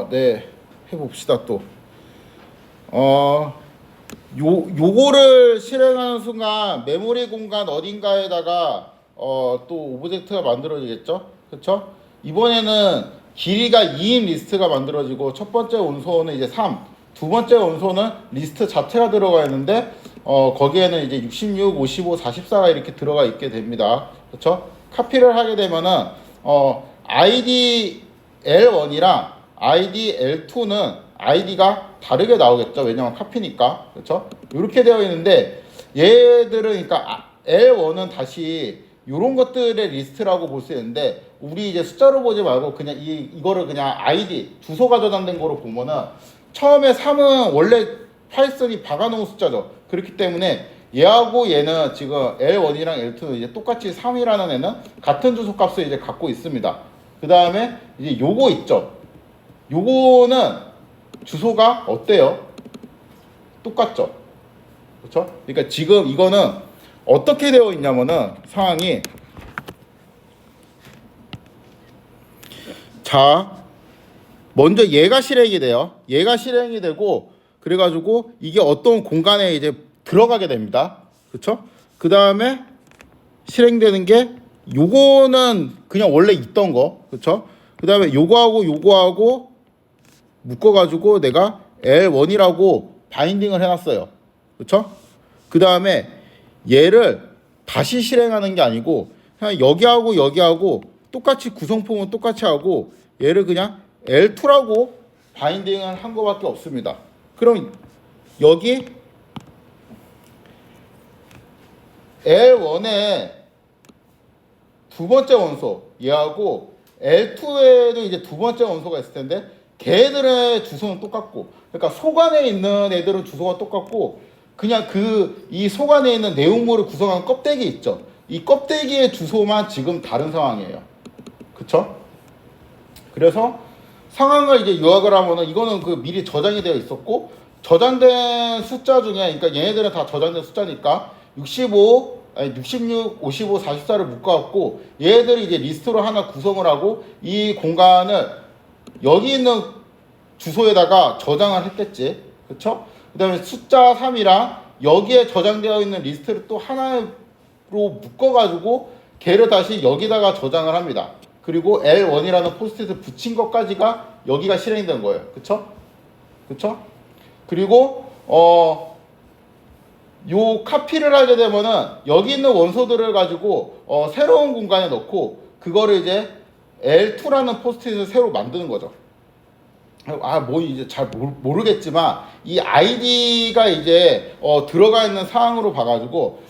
네, 해봅시다 또. 요거를 실행하는 순간 메모리 공간 어딘가에다가 또 오브젝트가 만들어지겠죠? 그쵸? 이번에는 길이가 2인 리스트가 만들어지고 첫 번째 원소는 이제 3, 두 번째 원소는 리스트 자체가 들어가 있는데 거기에는 이제 66, 55, 44가 이렇게 들어가 있게 됩니다. 그쵸? 카피를 하게 되면은 ID L1이랑 ID L2는 아이디가 다르게 나오겠죠. 왜냐면 카피니까. 그렇죠? 이렇게 되어 있는데 얘들은 그러니까 L1은 다시 이런 것들의 리스트라고 볼 수 있는데 우리 이제 숫자로 보지 말고 그냥 이거를 그냥 아이디 주소가 저장된 거로 보면은 처음에 3은 원래 파이썬이 박아놓은 숫자죠. 그렇기 때문에 얘하고 얘는 지금 L1이랑 L2는 이제 똑같이 3이라는 애는 같은 주소 값을 이제 갖고 있습니다. 그 다음에 이제 요거 있죠. 요거는 주소가 어때요? 똑같죠? 그렇죠? 그러니까 지금 이거는 어떻게 되어 있냐면은 상황이 자 먼저 얘가 실행이 돼요. 얘가 실행이 되고 그래가지고 이게 어떤 공간에 이제 들어가게 됩니다. 그렇죠? 그 다음에 실행되는 게 요거는 그냥 원래 있던 거 그렇죠? 그 다음에 요거하고 묶어가지고 내가 L1이라고 바인딩을 해놨어요. 그렇죠? 그 다음에 얘를 다시 실행하는 게 아니고 그냥 여기하고 똑같이 구성품은 똑같이 하고 얘를 그냥 L2라고 바인딩을 한 거밖에 없습니다. 그럼 여기 L1의 두 번째 원소 얘하고 L2에도 이제 두 번째 원소가 있을 텐데 걔들의 주소는 똑같고 그러니까 속안에 있는 애들은 주소가 똑같고 그냥 이 속안에 있는 내용물을 구성한 껍데기 있죠. 이 껍데기의 주소만 지금 다른 상황이에요. 그쵸? 그래서 상황을 이제 요약을 하면은 이거는 그 미리 저장이 되어 있었고 저장된 숫자 중에 그러니까 얘네들은 다 저장된 숫자니까 65 아니 66, 55, 44를 묶어갖고 얘들이 이제 리스트로 하나 구성을 하고 이 공간을 여기 있는 주소에다가 저장을 했겠지. 그쵸? 그 다음에 숫자 3이랑 여기에 저장되어 있는 리스트를 또 하나로 묶어가지고 걔를 다시 여기다가 저장을 합니다. 그리고 L1이라는 포스트잇을 붙인 것까지가 여기가 실행된 거예요. 그쵸? 그쵸? 그리고 요 카피를 하게 되면은 여기 있는 원소들을 가지고 새로운 공간에 넣고 그거를 이제 L2라는 포스트잇을 새로 만드는 거죠. 뭐 이제 잘 모르겠지만 이 아이디가 이제 들어가 있는 사항으로 봐가지고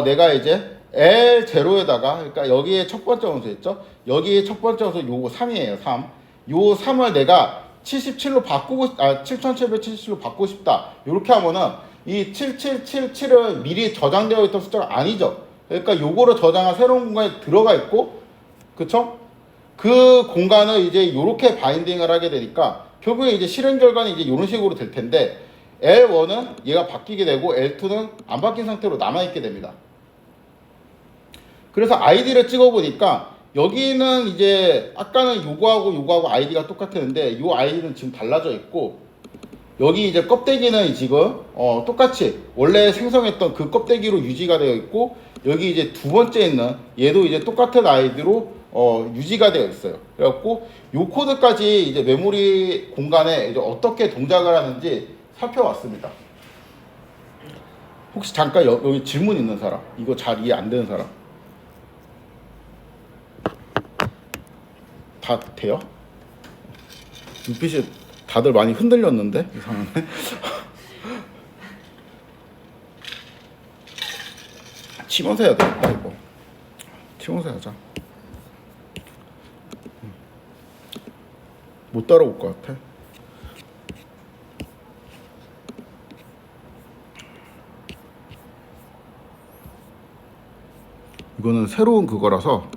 내가 이제 L0에다가 그러니까 여기에 첫 번째 원소 있죠? 여기에 첫 번째 원소 요거 3이에요. 3. 요 3을 내가 77로 바꾸고 7777로 바꾸고 싶다. 이렇게 하면은 이 7777은 미리 저장되어 있던 숫자가 아니죠. 그러니까 요거를 저장한 새로운 공간에 들어가 있고 그쵸? 그 공간을 이제 이렇게 바인딩을 하게 되니까 결국에 이제 실행 결과는 이제 이런 식으로 될 텐데 L1은 얘가 바뀌게 되고 L2는 안 바뀐 상태로 남아있게 됩니다. 그래서 아이디를 찍어보니까 여기는 이제 아까는 요거하고 아이디가 똑같았는데 요 아이디는 지금 달라져 있고 여기 이제 껍데기는 지금 똑같이 원래 생성했던 그 껍데기로 유지가 되어 있고 여기 이제 두 번째 있는 얘도 이제 똑같은 아이디로 유지가 되어 있어요. 그래갖고 요 코드까지 이제 메모리 공간에 이제 어떻게 동작을 하는지 살펴봤습니다. 혹시 잠깐 여기 질문 있는 사람? 이거 잘 이해 안 되는 사람? 다 돼요? 눈빛이 다들 많이 흔들렸는데 이상하네. 치면서 해야 되겠다 이거. 치면서 하자. 못 따라올 것 같아. 이거는 새로운 그거라서.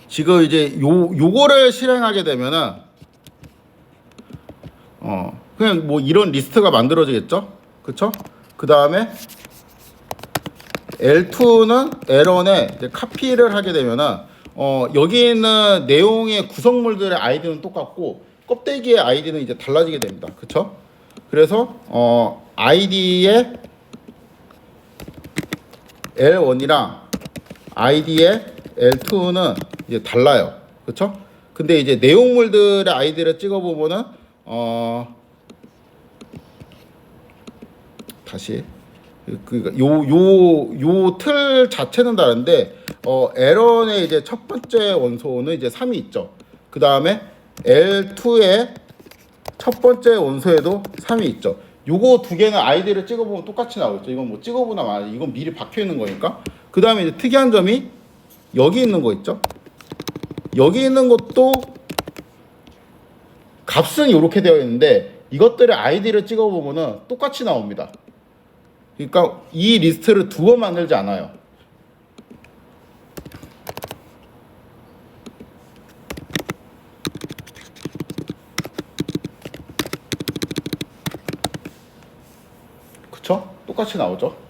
지금 이제 요거를 실행하게 되면은 그냥 뭐 이런 리스트가 만들어지겠죠. 그쵸? 그 다음에 L2는 L1에 이제 카피를 하게 되면은 여기 있는 내용의 구성물들의 아이디는 똑같고 껍데기의 아이디는 이제 달라지게 됩니다. 그쵸? 그래서 아이디의 L1이랑 아이디의 L2는 이제 달라요. 그쵸? 근데 이제 내용물들의 아이디를 찍어보면은 다시 요 틀 자체는 다른데 L1의 이제 첫 번째 원소는 이제 3이 있죠. 그 다음에 L2의 첫 번째 원소에도 3이 있죠. 요거 두 개는 아이디를 찍어보면 똑같이 나오겠죠. 이건 뭐 찍어보나 마나, 이건 미리 박혀 있는 거니까. 그 다음에 이제 특이한 점이 여기 있는 거 있죠. 여기 있는 것도 값은 이렇게 되어 있는데 이것들의 아이디를 찍어보면은 똑같이 나옵니다. 그러니까 이 리스트를 두 번 만들지 않아요. 그쵸? 똑같이 나오죠.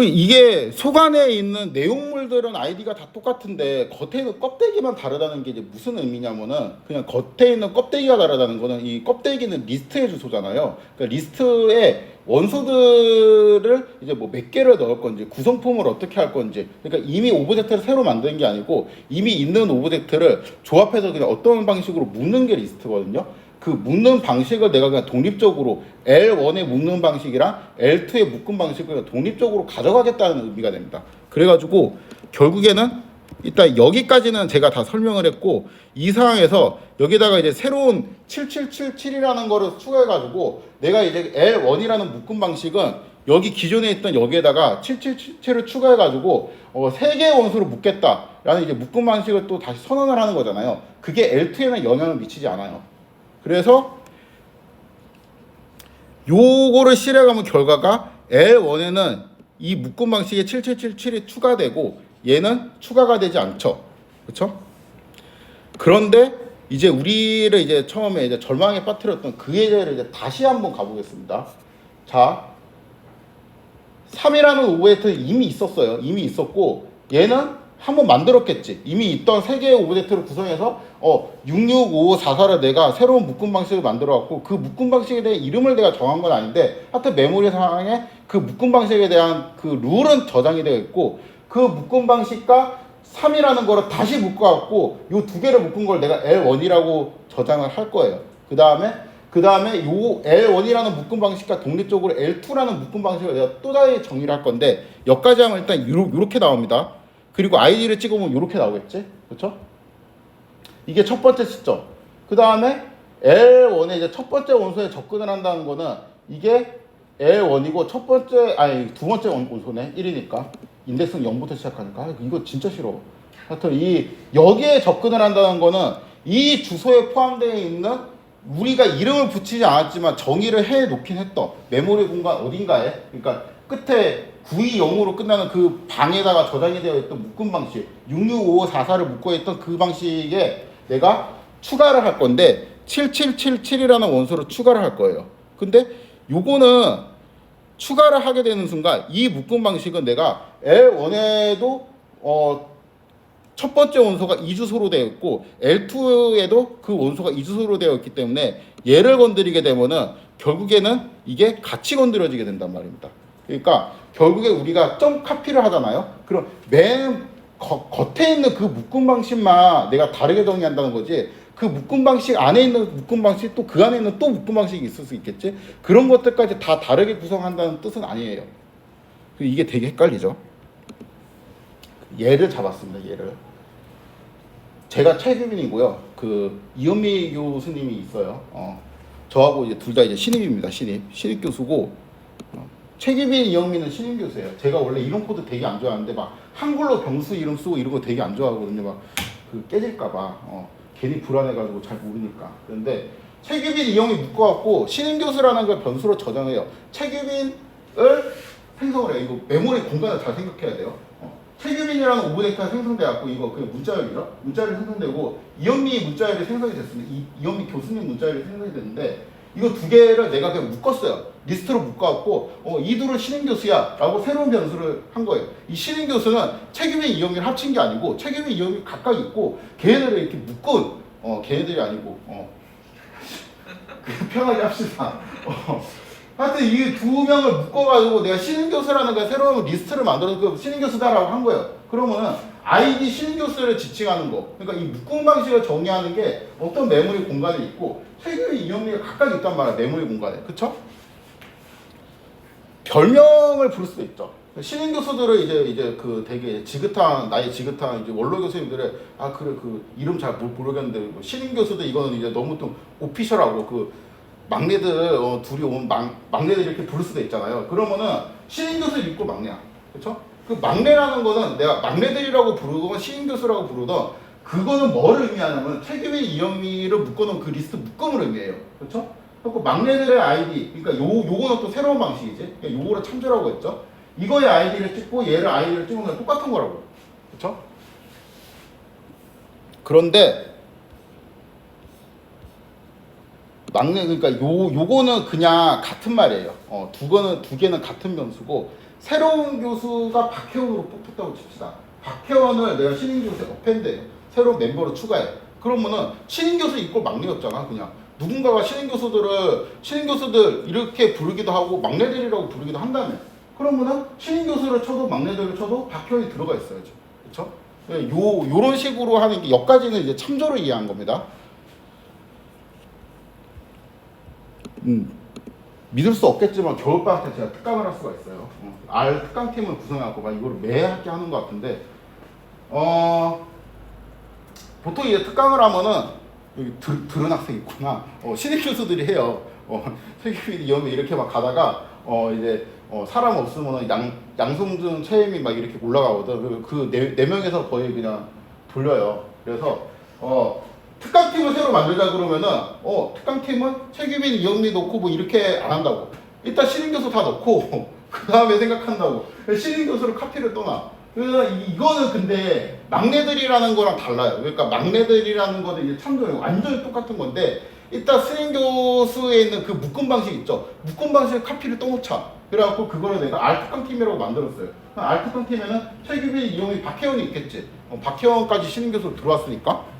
이게 속 안에 있는 내용물들은 아이디가 다 똑같은데 겉에 있는 껍데기만 다르다는 게 이제 무슨 의미냐면은, 그냥 겉에 있는 껍데기가 다르다는 거는 이 껍데기는 리스트의 주소잖아요. 그러니까 리스트에 원소들을 이제 뭐 몇 개를 넣을 건지, 구성품을 어떻게 할 건지, 그러니까 이미 오브젝트를 새로 만드는 게 아니고 이미 있는 오브젝트를 조합해서 그냥 어떤 방식으로 묶는 게 리스트거든요. 그 묶는 방식을 내가 그냥 독립적으로 L1의 묶는 방식이랑 L2의 묶은 방식을 독립적으로 가져가겠다는 의미가 됩니다. 그래가지고 결국에는 일단 여기까지는 제가 다 설명을 했고, 이 상황에서 여기다가 이제 새로운 7777이라는 거를 추가해가지고 내가 이제 L1이라는 묶음 방식은 여기 기존에 있던 여기에다가 7777을 추가해가지고 3개의 원소를 묶겠다라는 이제 묶음 방식을 또 다시 선언을 하는 거잖아요. 그게 L2에는 영향을 미치지 않아요. 그래서 요거를 실행하면 결과가 L1에는 이 묶음 방식에 7777이 추가되고 얘는 추가가 되지 않죠. 그렇죠? 그런데 이제 우리를 이제 처음에 이제 절망에 빠뜨렸던 그 예제를 이제 다시 한번 가보겠습니다. 자, 3이라는 오브젝트는 이미 있었어요. 이미 있었고 얘는 한번 만들었겠지. 이미 있던 3개의 오브젝트를 구성해서 665544를 내가 새로운 묶음 방식을 만들어 갖고 그 묶음 방식에 대한 이름을 내가 정한 건 아닌데 하여튼 메모리 상황에 그 묶음 방식에 대한 그 룰은 저장이 되어 있고, 그 묶음 방식과 3이라는 거를 다시 묶어 갖고 요 두 개를 묶은 걸 내가 L1이라고 저장을 할 거예요. 그 다음에 요 L1이라는 묶음 방식과 독립적으로 L2라는 묶음 방식을 내가 또 다시 정의를 할 건데, 여기까지 하면 일단 요렇게 나옵니다. 그리고 아이디를 찍어보면 이렇게 나오겠지? 그렇죠? 이게 첫 번째 시점. 그 다음에 L1의 이제 첫 번째 원소에 접근을 한다는 거는 이게 L1이고 두 번째 원소네. 1이니까. 인덱스는 0부터 시작하니까. 이거 진짜 싫어. 하여튼 여기에 접근을 한다는 거는 이 주소에 포함되어 있는, 우리가 이름을 붙이지 않았지만 정의를 해 놓긴 했던 메모리 공간 어딘가에, 그러니까 끝에 920으로 끝나는 그 방에다가 저장이 되어 있던 묶음 방식 665544를 묶어 있던 그 방식에 내가 추가를 할 건데 7777이라는 원소를 추가를 할 거예요. 근데 요거는 추가를 하게 되는 순간 이 묶음 방식은 내가 L1에도 첫 번째 원소가 이주소로 되어 있고 L2에도 그 원소가 이주소로 되어 있기 때문에 얘를 건드리게 되면은 결국에는 이게 같이 건드려지게 된단 말입니다. 그러니까 결국에 우리가 점 카피를 하잖아요. 그럼 맨 겉에 있는 그 묶음 방식만 내가 다르게 정의한다는 거지, 그 묶음 방식 안에 있는 묶음 방식 또 그 안에 있는 또 묶음 방식이 있을 수 있겠지. 그런 것들까지 다 다르게 구성한다는 뜻은 아니에요. 이게 되게 헷갈리죠. 얘를 잡았습니다. 얘를. 제가 최규민이고요. 그 이현미 교수님이 있어요. 저하고 이제 둘 다 이제 신입입니다. 신입 교수고. 최규민, 이영민은 신임 교수예요. 제가 원래 이름 코드 되게 안 좋아하는데 막 한글로 병수 이름 쓰고 이런 거 되게 안 좋아하거든요. 막 그 깨질까봐 괜히 불안해가지고 잘 모르니까. 그런데 최규민, 이영이 묶어갖고 신임 교수라는 걸 변수로 저장해요. 최규민을 생성을 해요. 이거 메모리 공간을 잘 생각해야 돼요. 최규민 최규빈이라는 오브젝트가 생성돼갖고 이거 그냥 문자열이죠. 문자열이 생성되고 이현미 문자열이 생성이 됐습니다. 이현미 교수님 문자열이 생성이 됐는데 이거 두 개를 내가 그냥 묶었어요. 리스트로 묶어갖고 이 둘은 신인 교수야 라고 새로운 변수를 한 거예요. 이 신인 교수는 최규빈, 이현미를 합친 게 아니고 최규빈, 이현미 각각 있고 걔네들을 이렇게 묶은 걔네들이 아니고 편하게 합시다. 하여튼 이 두 명을 묶어가지고 내가 신인 교수라는 그 새로운 리스트를 만들어서 그 신인 교수다라고 한 거예요. 그러면은 아이디 신인 교수를 지칭하는 거. 그러니까 이 묶음 방식을 정의하는 게 어떤 메모리 공간에 있고 최규빈, 이현미가 각각 있단 말이야. 메모리 공간에. 그쵸? 별명을 부를 수도 있죠. 신인 교수들은 이제 그 되게 지긋한 나이 지긋한 이제 원로 교수님들의 그래 그 이름 잘 모르겠는데 뭐 신인 교수들 이거는 이제 너무 좀 오피셜하고 그 막내들 둘이 온 막내들 이렇게 부를 수도 있잖아요. 그러면은 신인 교수 있고 막내야, 그렇죠? 그 막내라는 거는 내가 막내들이라고 부르건 신인 교수라고 부르던 그거는 뭘 의미하냐면 최규빈, 이현미를 묶어놓은 그 리스트 묶음을 의미해요, 그렇죠? 그리고 막내들의 아이디, 그러니까 요거는 또 새로운 방식이지. 그러니까 요거를 참조라고 했죠. 이거의 아이디를 찍고 얘를 아이디를 찍으면 똑같은 거라고, 그렇죠? 그런데 막내 그러니까 요거는 그냥 같은 말이에요. 두 개는 같은 변수고 새로운 교수가 박혜원으로 뽑혔다고 칩시다. 박혜원을 내가 신인 교수에 어펜드해요. 새로운 멤버로 추가해. 그러면은 신인 교수 있고 막내였잖아. 그냥 누군가가 신인 교수들 이렇게 부르기도 하고 막내들이라고 부르기도 한다며. 그러면은 신인 교수를 쳐도 막내들을 쳐도 박혜원이 들어가 있어야죠. 그렇죠? 요런 식으로 하는 게 여기까지는 이제 참조를 이해한 겁니다. 믿을 수 없겠지만 겨울방학 때 제가 특강을 할 수가 있어요. R 특강팀을 구성해갖고 막 이걸 매 학기 하는 것 같은데 보통 이제 특강을 하면은 여기 들은 학생 있구나. 신입 교수들이 해요. 최규빈, 이현미 이렇게 막 가다가 이제 사람 없으면은 양승준, 최혜미 막 이렇게 올라가거든. 그 네 명에서 거의 그냥 돌려요. 그래서 특강팀을 새로 만들자 그러면은 특강팀은 최규빈, 이현미 넣고 뭐 이렇게 안 한다고. 일단 신인 교수 다 넣고 그 다음에 생각한다고. 신인 교수를 카피를 떠나. 그래서 이거는 근데 막내들이라는 거랑 달라요. 그러니까 막내들이라는 거는 이제 참조예요. 완전히 똑같은 건데 일단 신인 교수에 있는 그 묶음 방식 있죠. 묶음 방식의 카피를 떠놓자. 그래갖고 그거를 내가 R 특강팀이라고 만들었어요. R 특강팀에는 최규빈, 이현미, 박혜원이 있겠지. 박혜원까지 신인 교수로 들어왔으니까.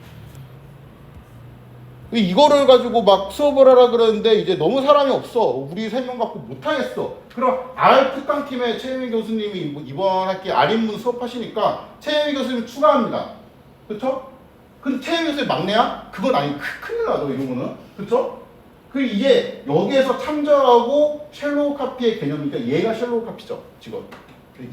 이거를 가지고 막 수업을 하라 그러는데 이제 너무 사람이 없어. 우리 3명 갖고 못하겠어. 그럼 R 특강팀에 최혜미 교수님이 이번 학기 R인문 수업하시니까 최혜미 교수님 추가합니다. 그쵸? 근데 최혜미 교수님 막내야? 그건 아니, 큰일 나죠, 이러면은. 그쵸? 그 이게 여기에서 참조하고 쉘로우 카피의 개념이니까 얘가 쉘로우 카피죠, 지금.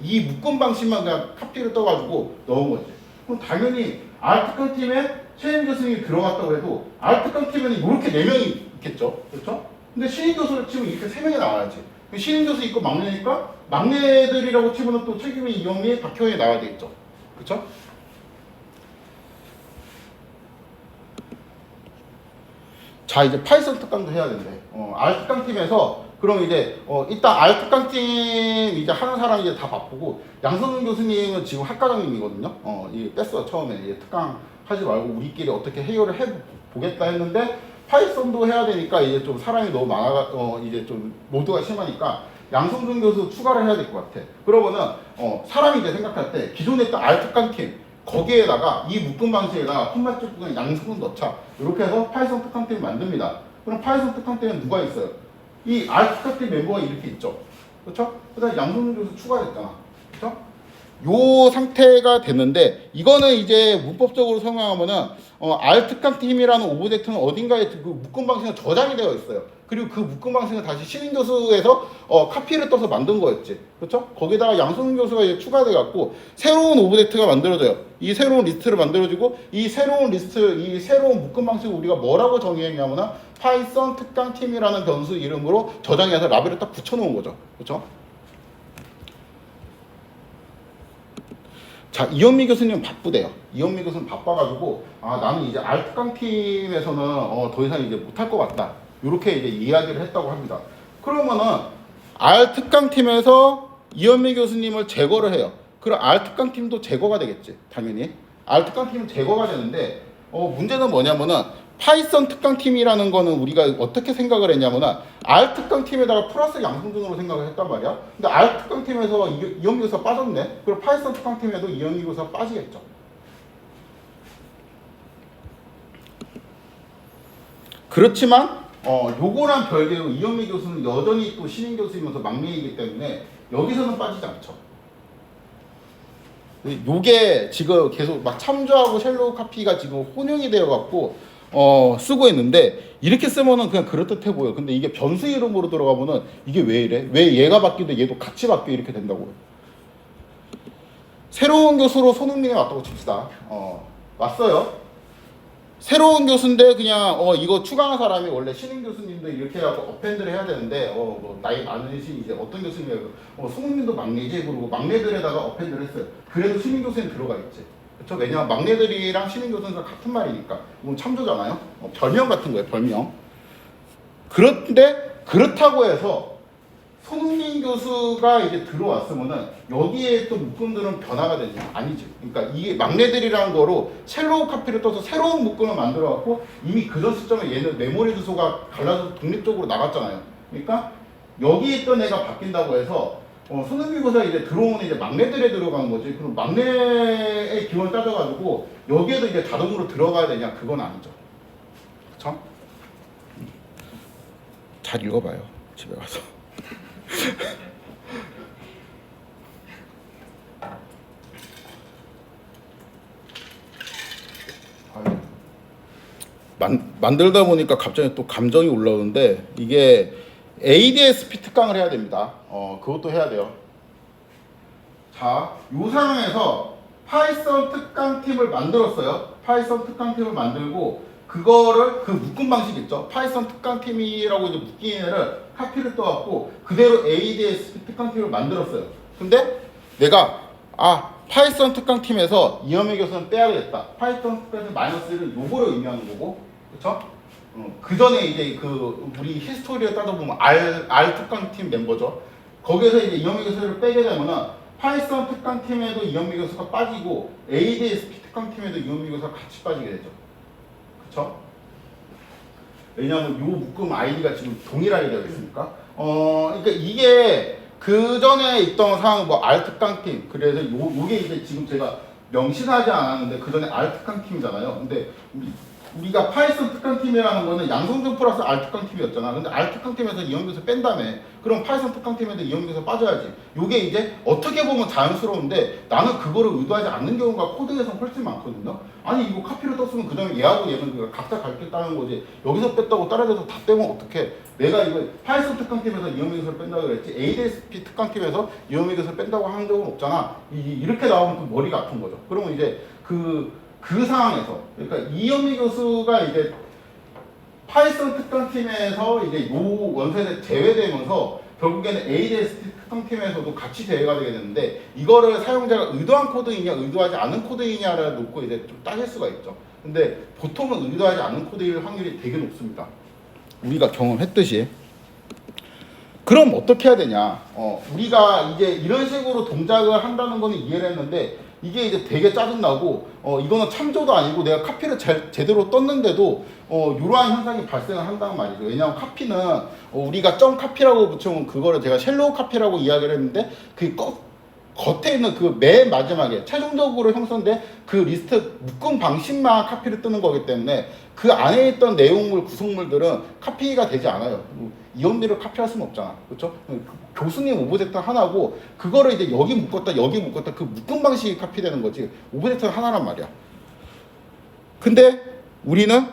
이 묶음 방식만 그냥 카피를 떠가지고 넣은 거지. 그럼 당연히 R 특강팀에 최혜미 교수님이 들어갔다고 해도 R 특강팀에는 이렇게 4명이 있겠죠. 그렇죠? 근데 신인 교수를 치면 이렇게 3명이 나와야지. 신인 교수 있고 막내니까 막내들이라고 치면 또 최규빈, 이현미, 박혜원이 나와야 되겠죠. 그렇죠? 자, 이제 파이썬 특강도 해야 된대. R 특강팀에서 그럼 이제 일단 R 특강팀 이제 하는 사람이 이제 다 바쁘고 양성준 교수님은 지금 학과장님이거든요. 이 뺐어 처음에 이제 특강 하지 말고 우리끼리 어떻게 해결을 해 보겠다 했는데 파이썬도 해야 되니까 이제 좀 사람이 너무 많아 이제 좀 로드가 심하니까 양성준 교수 추가를 해야 될 것 같아. 그러면은 사람이 이제 생각할 때 기존에 있던 R 특강팀 거기에다가 이 묶음 방식에다가 콤마트 부분 양성준 넣자. 이렇게 해서 파이썬 특강팀을 만듭니다. 그럼 파이썬 특강팀에는 누가 있어요? 이 R 특강팀 멤버가 이렇게 있죠. 그렇죠? 그다음에 양성준 교수 추가됐잖아. 그렇죠? 요 상태가 됐는데 이거는 이제 문법적으로 설명하면은 R 특강팀이라는 오브젝트는 어딘가에 그 묶음 방식은 저장이 되어 있어요. 그리고 그 묶음 방식은 다시 신인 교수에서 카피를 떠서 만든 거였지. 그렇죠? 거기다가 양승훈 교수가 이제 추가돼 갖고 새로운 오브젝트가 만들어져요. 이 새로운 리스트를 만들어지고 이 새로운 리스트, 이 새로운 묶음 방식을 우리가 뭐라고 정의했냐면은 파이썬 특강팀이라는 변수 이름으로 저장해서 라벨을 딱 붙여놓은 거죠. 그렇죠? 자, 이현미 교수님은 바쁘대요. 이현미 교수는 바빠가지고 나는 이제 R 특강팀에서는 더 이상 이제 못할 것 같다. 이렇게 이제 이야기를 했다고 합니다. 그러면은 R 특강팀에서 이현미 교수님을 제거를 해요. 그럼 R 특강 팀도 제거가 되겠지. 당연히 R 특강 팀은 제거가 되는데 문제는 뭐냐면은 파이썬 특강 팀이라는 거는 우리가 어떻게 생각을 했냐면은 R 특강 팀에다가 플러스 양성등으로 생각을 했단 말이야. 근데 R 특강 팀에서 이영기 교사 빠졌네. 그럼 파이썬 특강 팀에도 이영기 교사 빠지겠죠. 그렇지만 요거랑 별개로 이영미 교수는 여전히 또 신임 교수이면서 막내이기 때문에 여기서는 빠지지 않죠. 요게 지금 계속 막 참조하고 쉘로우 카피가 지금 혼용이 되어 갖고 쓰고 있는데 이렇게 쓰면은 그냥 그럴듯해 보여. 근데 이게 변수 이름으로 들어가면은 이게 왜 이래? 왜 얘가 바뀌는데 얘도 같이 바뀌어 이렇게 된다고요. 새로운 교수로 손흥민이 왔다고 칩시다. 왔어요. 새로운 교수인데 그냥 이거 추가한 사람이 원래 신임 교수님도 이렇게 하고 어펜드를 해야 되는데 뭐 나이 많으신 이제 어떤 교수님이라고 손흥민도 막내지 그러고 막내들에다가 어펜드를 했어요. 그래도 신임 교수님 들어가 있지. 그렇죠? 왜냐면 막내들이랑 신임 교수는 같은 말이니까. 이건 참조잖아요. 별명 같은 거예요. 별명. 그런데 그렇다고 해서 손흥민 교수가 이제 들어왔으면은 여기에 또 묶음들은 변화가 되지 아니죠. 그러니까 이게 막내들이라는 거로 쉘로우 카피를 떠서 새로운 묶음을 만들어 갖고 이미 그 전 시점에 얘는 메모리 주소가 갈라져서 독립적으로 나갔잖아요. 그러니까 여기 있던 애가 바뀐다고 해서 손흥민 교수가 이제 들어오는 이제 막내들에 들어간 거지. 그럼 막내의 기원을 따져가지고 여기에도 이제 자동으로 들어가야 되냐 그건 아니죠. 그렇죠? 잘 읽어봐요. 집에 가서. 만들다 보니까 갑자기 또 감정이 올라오는데 이게 ADSP 특강을 해야 됩니다. 그것도 해야 돼요. 자, 이 상황에서 파이썬 특강팀을 만들었어요. 파이썬 특강팀을 만들고 그거를 그 묶음 방식 있죠. 파이썬 특강팀이라고 이제 묶인 애를 카피를 떠갖고 그대로 ADSP 특강팀을 만들었어요. 근데 내가 파이썬 특강팀에서 이현미 교수는 빼야겠다. 파이썬 특강팀 마이너스를 요거를 의미하는 거고, 그렇죠? 그 전에 이제 그 우리 히스토리를 따져보면 R 특강팀 멤버죠. 거기에서 이제 이현미 교수를 빼게 되면은 파이썬 특강팀에도 이현미 교수가 빠지고 ADSP 특강팀에도 이현미 교수가 같이 빠지게 되죠. 그렇죠? 왜냐하면 요 묶음 아이디가 지금 동일하게 되어 있으니까. 그러니까 이게 그 전에 있던 상황 뭐 R 특강팀 그래서 요게 이제 지금 제가 명시하지 않았는데 그 전에 R 특강팀이잖아요. 근데 우리가 파이썬 특강팀이라는 거는 양성준 플러스 R 특강팀이었잖아. 근데 R 특강팀에서 이영기 교수 뺀다며. 그럼 파이썬 특강팀에도 이영기 교수 빠져야지. 요게 이제 어떻게 보면 자연스러운데 나는 그거를 의도하지 않는 경우가 코드에서는 훨씬 많거든요. 아니 이거 카피를 떴으면 그 다음에 얘하고 얘는 각자 갈겠다는 거지. 여기서 뺐다고 다른 데서 다 빼면 어떡해. 내가 이거 파이썬 특강팀에서 이영기 교수를 뺀다고 그랬지 ADSP 특강팀에서 이영기 교수를 뺀다고 하는 적은 없잖아. 이렇게 나오면 또 머리가 아픈 거죠. 그러면 이제 그 상황에서 그러니까 이현미 교수가 이제 파이썬 특강팀에서 이제 요 원서에 제외되면서 결국에는 ADSP 특강팀에서도 같이 제외가 되게 되는데 이거를 사용자가 의도한 코드이냐 의도하지 않은 코드이냐를 놓고 이제 좀 따질 수가 있죠. 근데 보통은 의도하지 않은 코드일 확률이 되게 높습니다. 우리가 경험했듯이. 그럼 어떻게 해야 되냐? 우리가 이제 이런 식으로 동작을 한다는 거는 이해를 했는데 이게 이제 되게 짜증나고 이거는 참조도 아니고 내가 카피를 제대로 떴는데도 이러한 현상이 발생을 한다는 말이죠. 왜냐하면 카피는 우리가 점 카피라고 붙여놓은 그거를 제가 쉘로우 카피라고 이야기를 했는데 그 겉에 있는 그 맨 마지막에 최종적으로 형성된 그 리스트 묶음 방식만 카피를 뜨는 거기 때문에 그 안에 있던 내용물 구성물들은 카피가 되지 않아요. 이온비를 카피할 수는 없잖아. 그렇죠? 교수님 오브젝트 하나고 그거를 이제 여기 묶었다 그 묶음 방식이 카피되는 거지 오브젝트는 하나란 말이야. 근데 우리는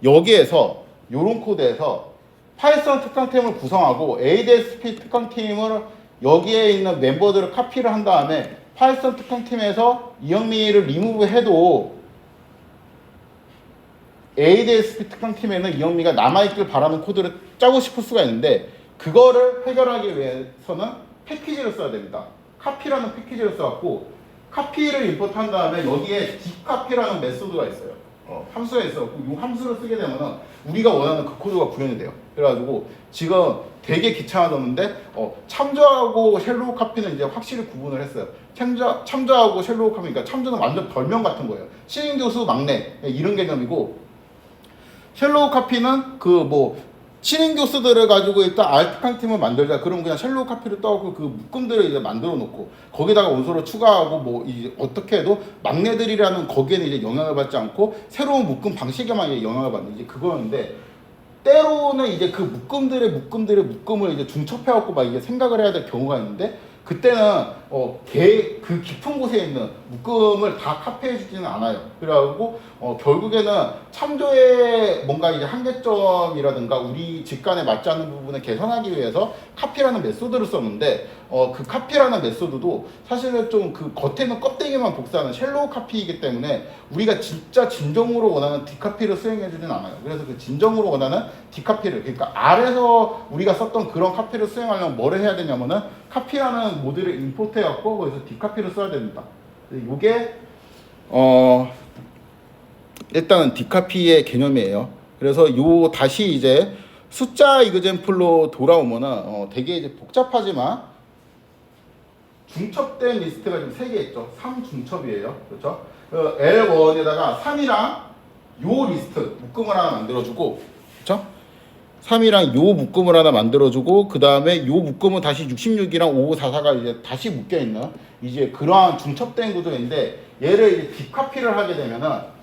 여기에서 요런 코드에서 파이썬 특강팀을 구성하고 ADSP 특강팀을 여기에 있는 멤버들을 카피를 한 다음에 파이썬 특강팀에서 이영미를 리무브 해도 ADSP 특강팀에는 이영미가 남아있길 바라는 코드를 짜고 싶을 수가 있는데 그거를 해결하기 위해서는 패키지를 써야 됩니다. 카피라는 패키지를 써갖고 카피를 임포트한 다음에 여기에 dcopy라는 메소드가 있어요. 함수가 있어갖고 이 함수를 쓰게 되면 우리가 원하는 그 코드가 구현이 돼요. 그래가지고 지금 되게 귀찮아졌는데 참조하고 쉘로우 카피는 이제 확실히 구분을 했어요. 참조하고 쉘로우 카피, 그러니까 참조는 완전 별명 같은 거예요. 신인 교수 막내 이런 개념이고, 쉘로우 카피는 그 뭐 신인 교수들을 가지고 일단 알트칸 팀을 만들자. 그럼 그냥 쉘로우 카피를 떠갖고 그 묶음들을 이제 만들어 놓고 거기다가 원소를 추가하고 뭐 이제 어떻게 해도 막내들이라는 거기에는 이제 영향을 받지 않고 새로운 묶음 방식에만 이제 영향을 받는 이제 그거였는데, 때로는 이제 그 묶음들의 묶음을 이제 중첩해갖고 막 이게 생각을 해야 될 경우가 있는데, 그때는 그 깊은 곳에 있는 묶음을 다 카피해주지는 않아요. 그래가지고 결국에는 참조의 뭔가 이제 한계점이라든가 우리 직관에 맞지 않는 부분을 개선하기 위해서 카피라는 메소드를 썼는데, 그 카피라는 메소드도 사실은 좀 그 겉에는 껍데기만 복사하는 쉘로우 카피이기 때문에 우리가 진짜 진정으로 원하는 디카피를 수행해주진 않아요. 그래서 그 진정으로 원하는 디카피를, 그러니까 R에서 우리가 썼던 그런 카피를 수행하려면 뭐를 해야 되냐면은 카피라는 모듈을 임포트해갖고 거기서 디카피를 써야 됩니다. 이게 일단은 디카피의 개념이에요. 그래서 요 다시 이제 숫자 이그젠플로 돌아오면은 되게 이제 복잡하지만 중첩된 리스트가 지금 3개 있죠. 3중첩이에요. 그렇죠? L1에다가 3이랑 요 리스트 묶음을 하나 만들어주고, 그렇죠? 3이랑 요 묶음을 하나 만들어주고, 그 다음에 요 묶음은 다시 66이랑 5544가 이제 다시 묶여있는 이제 그러한 중첩된 구조인데, 얘를 이제 딥카피를 하게 되면은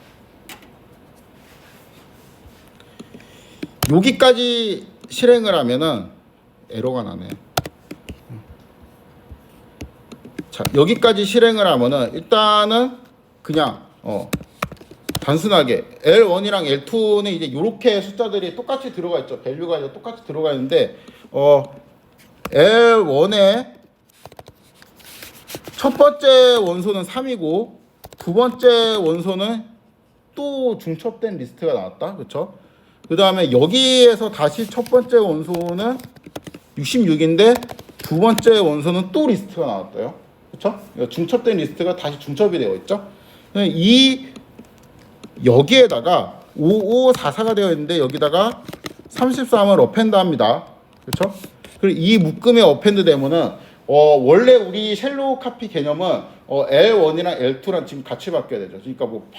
여기까지 실행을 하면은 에러가 나네. 자, 여기까지 실행을 하면은 일단은 그냥 단순하게 L1이랑 L2는 이제 이렇게 숫자들이 똑같이 들어가 있죠. 밸류가 이제 똑같이 들어가 있는데 L1의 첫 번째 원소는 3이고 두 번째 원소는 또 중첩된 리스트가 나왔다. 그렇죠? 그 다음에 여기에서 다시 첫 번째 원소는 66인데 두 번째 원소는 또 리스트가 나왔어요. 그렇죠? 중첩된 리스트가 다시 중첩이 되어 있죠. 여기에다가 5544가 되어 있는데 여기다가 33을 어펜드 합니다. 그렇죠? 그리고 이 묶음에 어펜드 되면은 원래 우리 쉘로우 카피 개념은 L1이랑 L2랑 지금 같이 바뀌어야 되죠. 그러니까 뭐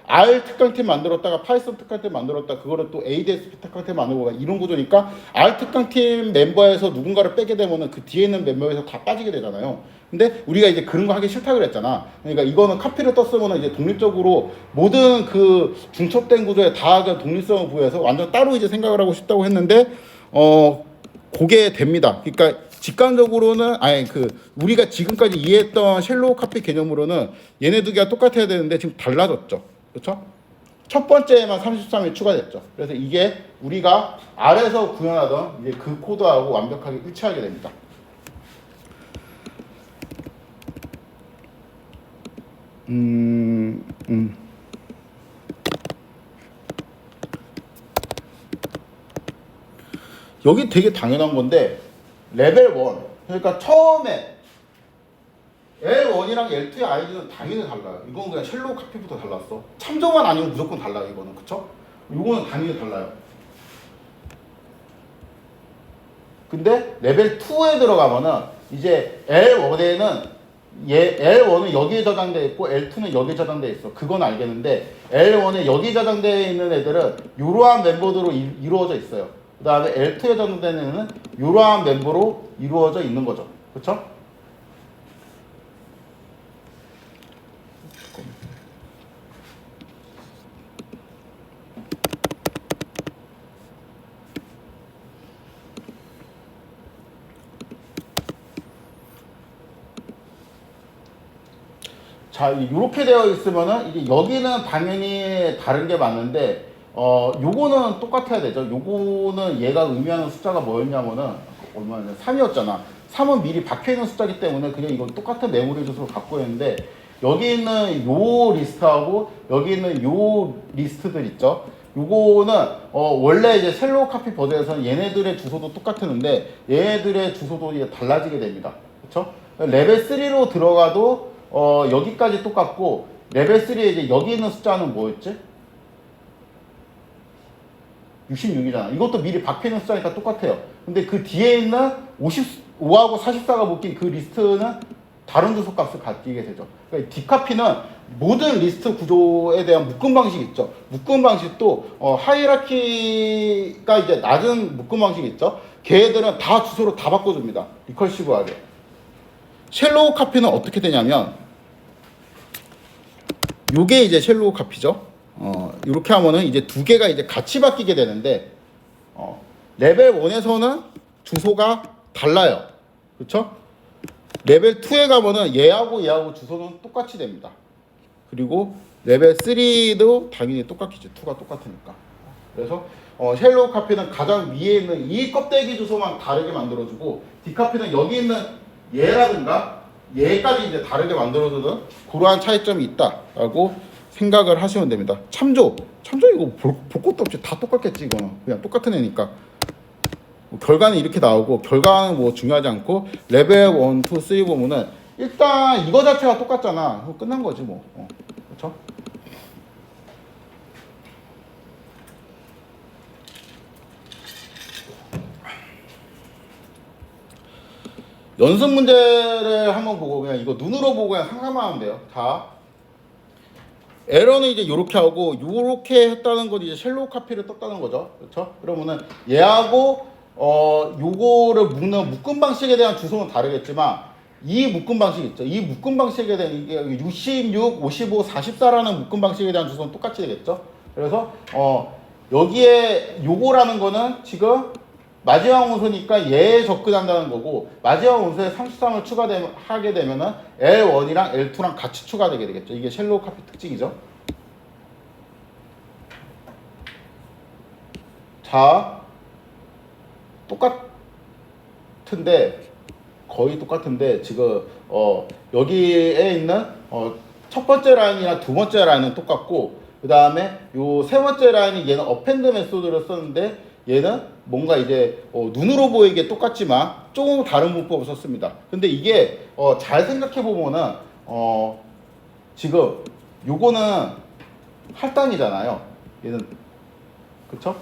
R 특강팀 만들었다가 파이썬 특강팀 만들었다, 그거를 또 ADSP 특강팀 만들고 이런 구조니까 R 특강팀 멤버에서 누군가를 빼게 되면은 그 뒤에 있는 멤버에서 다 빠지게 되잖아요. 근데 우리가 이제 그런 거 하기 싫다 그랬잖아. 그러니까 이거는 카피를 떴으면 이제 독립적으로 모든 그 중첩된 구조에 다 독립성을 부여해서 완전 따로 이제 생각을 하고 싶다고 했는데 그게 됩니다. 그러니까 직관적으로는 우리가 지금까지 이해했던 쉘로우 카피 개념으로는 얘네 두 개가 똑같아야 되는데 지금 달라졌죠. 그렇죠? 첫 번째에만 33이 추가됐죠. 그래서 이게 우리가 R에서 구현하던 이제 그 코드하고 완벽하게 일치하게 됩니다. 여기 되게 당연한 건데 레벨 1, 그러니까 처음에 L1이랑 L2의 아이디는 당연히 달라요. 이건 그냥 쉘로우 카피부터 달랐어. 참조만 아니면 무조건 달라요. 이거는. 그쵸? 이거는 당연히 달라요. 근데 레벨 2에 들어가면은 이제 L1에는 L1은 여기에 저장되어 있고 L2는 여기에 저장되어 있어. 그건 알겠는데 L1에 여기 저장되어 있는 애들은 이러한 멤버들로 이루어져 있어요. 그 다음에 L2에 저장되는 애는 이러한 멤버로 이루어져 있는 거죠. 그렇죠? 자, 이렇게 되어 있으면은 이제 여기는 당연히 다른 게 맞는데 요거는 똑같아야 되죠. 요거는 얘가 의미하는 숫자가 뭐였냐면은 얼마냐 3이었잖아. 3은 미리 박혀있는 숫자이기 때문에 그냥 이건 똑같은 메모리 주소를 갖고 있는데, 여기 있는 요 리스트하고 여기 있는 요 리스트들 있죠. 요거는 원래 이제 쉘로우 카피 버전에서는 얘네들의 주소도 똑같았는데 얘네들의 주소도 이제 달라지게 됩니다. 그렇죠? 레벨 3로 들어가도 여기까지 똑같고, 레벨 3에 이제 여기 있는 숫자는 뭐였지? 66이잖아. 이것도 미리 박혀있는 숫자니까 똑같아요. 근데 그 뒤에 있는 55하고 44가 묶인 그 리스트는 다른 주소 값을 갖게 되죠. 그러니까 디카피는 모든 리스트 구조에 대한 묶음 방식 있죠. 묶음 방식도 하이라키가 이제 낮은 묶음 방식 있죠. 걔네들은 다 주소로 다 바꿔줍니다. 리커시브하게. 쉘로우 카피는 어떻게 되냐면 요게 이제 쉘로우 카피죠. 이렇게 하면은 이제 두 개가 이제 같이 바뀌게 되는데 레벨 1에서는 주소가 달라요. 그렇죠? 레벨 2에 가면은 얘하고 주소는 똑같이 됩니다. 그리고 레벨 3도 당연히 똑같겠죠. 2가 똑같으니까. 그래서 쉘로우 카피는 가장 위에 있는 이 껍데기 주소만 다르게 만들어주고 디카피는 여기 있는 얘라든가 얘까지 이제 다르게 만들어주는 그러한 차이점이 있다라고 생각을 하시면 됩니다. 참조 이거 볼 것도 없이 다 똑같겠지. 이거는 그냥 똑같은 애니까. 결과는 이렇게 나오고 결과는 뭐 중요하지 않고 레벨 1, 2, 3 보면은 일단 이거 자체가 똑같잖아. 끝난 거지 뭐. 그렇죠? 연습 문제를 한번 보고 그냥 이거 눈으로 보고 그냥 상상만 하면 돼요. 자, 에러는 이제 요렇게 하고 요렇게 했다는 건 이제 쉘로우 카피를 떴다는 거죠. 그렇죠? 그러면은 얘하고 요거를 묶는 묶음 방식에 대한 주소는 다르겠지만 이 묶음 방식 있죠. 이 묶음 방식에 대한 이게 66, 55, 44라는 묶음 방식에 대한 주소는 똑같이 되겠죠. 그래서 여기에 요거라는 거는 지금 마지막 원소니까 얘에 접근한다는 거고 마지막 원소에 33을 추가하게 되면은 L1이랑 L2랑 같이 추가되게 되겠죠. 이게 쉘로우 카피 특징이죠. 자, 똑같은데 거의 똑같은데 지금 여기에 있는 첫 번째 라인이랑 두 번째 라인은 똑같고 그 다음에 요 세 번째 라인이 얘는 어펜드 메소드를 썼는데 얘는 뭔가 이제 눈으로 보이게 똑같지만 조금 다른 문법을 썼습니다. 근데 이게 잘 생각해 보면은 지금 요거는 할당이잖아요. 얘는 그쵸?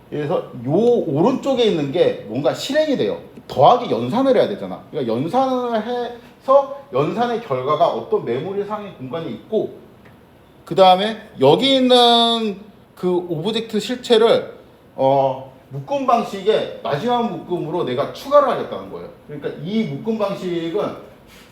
그래서 요 오른쪽에 있는 게 뭔가 실행이 돼요. 더하기 연산을 해야 되잖아. 그러니까 연산을 해서 연산의 결과가 어떤 메모리 상의 공간이 있고 그 다음에 여기 있는 그 오브젝트 실체를 묶음 방식의 마지막 묶음으로 내가 추가를 하겠다는 거예요. 그러니까 이 묶음 방식은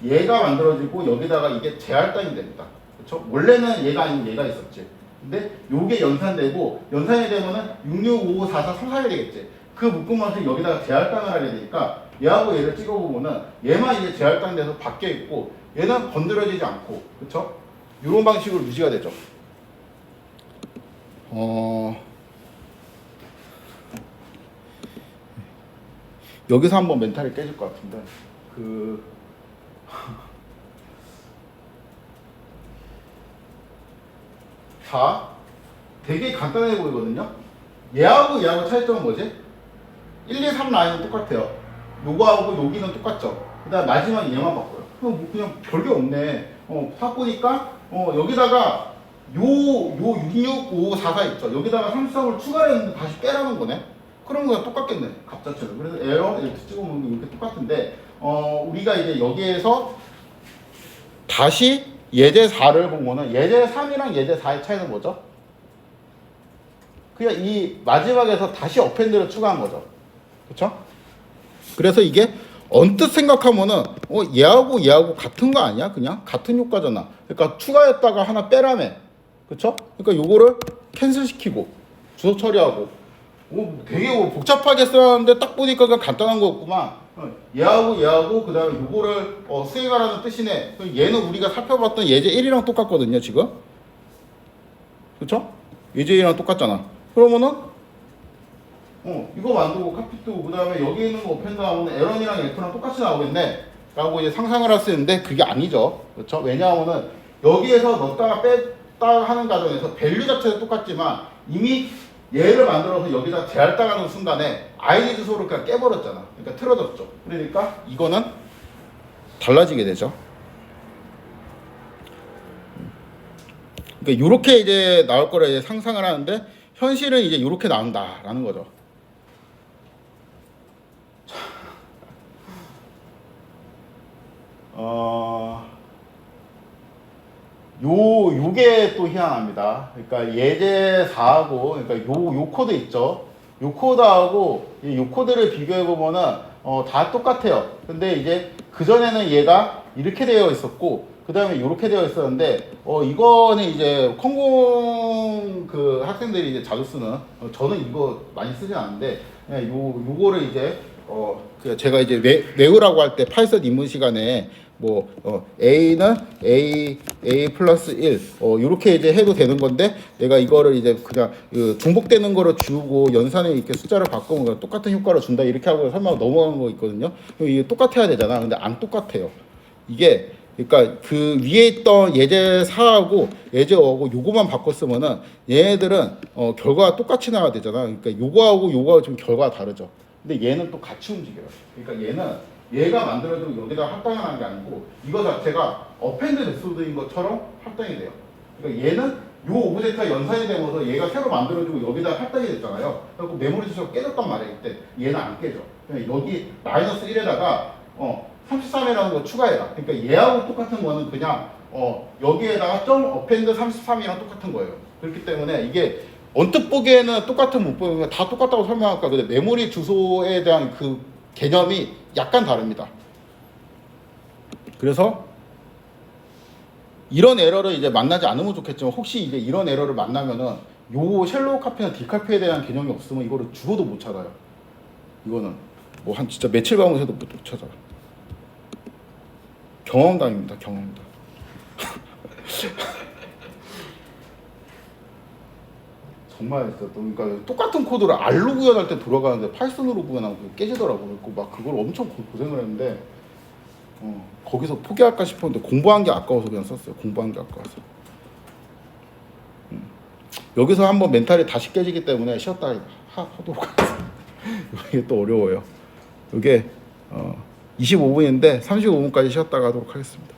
얘가 만들어지고 여기다가 이게 재할당이 됩니다. 그렇죠? 원래는 얘가 아닌 얘가 있었지. 근데 요게 연산되고 연산이 되면은 6655 44 34가 되겠지. 그 묶음 방식 여기다가 재할당을 하게 되니까 얘하고 얘를 찍어보면은 얘만 이제 재할당돼서 바뀌어 있고 얘는 건드려지지 않고 그렇죠? 이런 방식으로 유지가 되죠. 여기서 한번 멘탈이 깨질 것 같은데 자, 되게 간단해 보이거든요. 얘하고 차이점은 뭐지? 1, 2, 3 라인은 똑같아요. 요거하고 여기는 똑같죠. 그 다음 마지막 얘만 바꿔요. 그냥 별게 없네. 딱 보니까 여기다가 요 66, 55, 44 있죠. 여기다가 33을 추가를 했는데 다시 빼라는 거네. 그러면 그냥 똑같겠네. 값 자체는. 그래서 에러 이렇게 찍어보면 이렇게 똑같은데 우리가 이제 여기에서 다시 예제 4를 보면은 예제 3이랑 예제 4의 차이는 뭐죠? 그냥 이 마지막에서 다시 어펜드를 추가한 거죠. 그쵸? 그래서 이게 언뜻 생각하면은 얘하고 같은 거 아니야? 그냥 같은 효과잖아. 그러니까 추가했다가 하나 빼라며. 그쵸? 그러니까 요거를 캔슬 시키고 주소 처리하고 되게 복잡하게 써놨는데 딱 보니까 그냥 간단한 거였구만. 얘하고 그 다음에 요거를 수행하라는 뜻이네. 얘는 우리가 살펴봤던 예제 1이랑 똑같거든요 지금. 그쵸? 예제 1이랑 똑같잖아. 그러면은 이거 만들고 카피도 그 다음에 여기 있는 거 오펜드 나오면 에런이랑 F2랑 똑같이 나오겠네 라고 이제 상상을 할 수 있는데 그게 아니죠. 그렇죠? 왜냐하면은 여기에서 넣었다가 뺐다 하는 과정에서 밸류 자체는 똑같지만 이미 얘를 만들어서 여기다 재할당하는 순간에 아이디 주소를 그냥 깨버렸잖아. 그러니까 틀어졌죠. 그러니까 이거는 달라지게 되죠. 그러니까 이렇게 이제 나올 거를 이제 상상을 하는데 현실은 이제 이렇게 나온다라는 거죠. 요게 또 희한합니다. 그러니까 예제 4하고 그러니까 요 코드 있죠. 요 코드하고 요 코드를 비교해 보면은 다 똑같아요. 근데 이제 그 전에는 얘가 이렇게 되어 있었고 그 다음에 이렇게 되어 있었는데 이거는 이제 컴공 그 학생들이 이제 자주 쓰는 저는 이거 많이 쓰진 않는데 요거를 이제 그 제가 이제 외우라고 할 때 파이썬 입문 시간에 뭐 a는 a 플러스 1 이렇게 이제 해도 되는 건데 내가 이거를 이제 그냥 그 중복되는 거를 주고 연산에 이렇게 숫자를 바꾸면 똑같은 효과를 준다 이렇게 하고 설명 넘어가는 거 있거든요. 이게 똑같아야 되잖아. 근데 안 똑같아요. 이게 그러니까 그 위에 있던 예제 4하고 예제 5하고 요거만 바꿨으면은 얘네들은 결과가 똑같이 나와야 되잖아. 그러니까 요거하고 요거하고 좀 결과가 다르죠. 근데 얘는 또 같이 움직여요. 그러니까 얘는 얘가 만들어지고 여기다 합당을 하는 게 아니고 이거 자체가 어펜드 메소드인 것처럼 합당이 돼요. 그러니까 얘는 요 오브젝트가 연산이 되면서 얘가 새로 만들어지고 여기다 합당이 됐잖아요. 그래서 메모리 주소가 깨졌단 말이에요. 이때 얘는 안 깨져. 그러니까 여기 마이너스 1에다가 33이라는 거 추가해라. 그러니까 얘하고 똑같은 거는 그냥 여기에다가 점 어펜드 33이랑 똑같은 거예요. 그렇기 때문에 이게 언뜻 보기에는 똑같은 문법이면 다 똑같다고 설명할까. 근데 메모리 주소에 대한 그 개념이 약간 다릅니다. 그래서 이런 에러를 이제 만나지 않으면 좋겠지만 혹시 이제 이런 에러를 만나면은 요 쉘로우 카피나 디카피에 대한 개념이 없으면 이거를 죽어도 못 찾아요. 이거는 뭐 한 진짜 며칠 방문해도 못 찾아요. 경험담입니다. 경험담. 정말 진짜 그러니까 똑같은 코드를 R로 구현할 때 돌아가는데 파이썬으로 구현하고 깨지더라고요. 그래서 막 그걸 엄청 고생을 했는데 거기서 포기할까 싶었는데 공부한 게 아까워서 그냥 썼어요. 공부한 게 아까워서. 여기서 한번 멘탈이 다시 깨지기 때문에 쉬었다 하도록 하겠습니다. 이게 또 어려워요. 이게 25분인데 35분까지 쉬었다가 하도록 하겠습니다.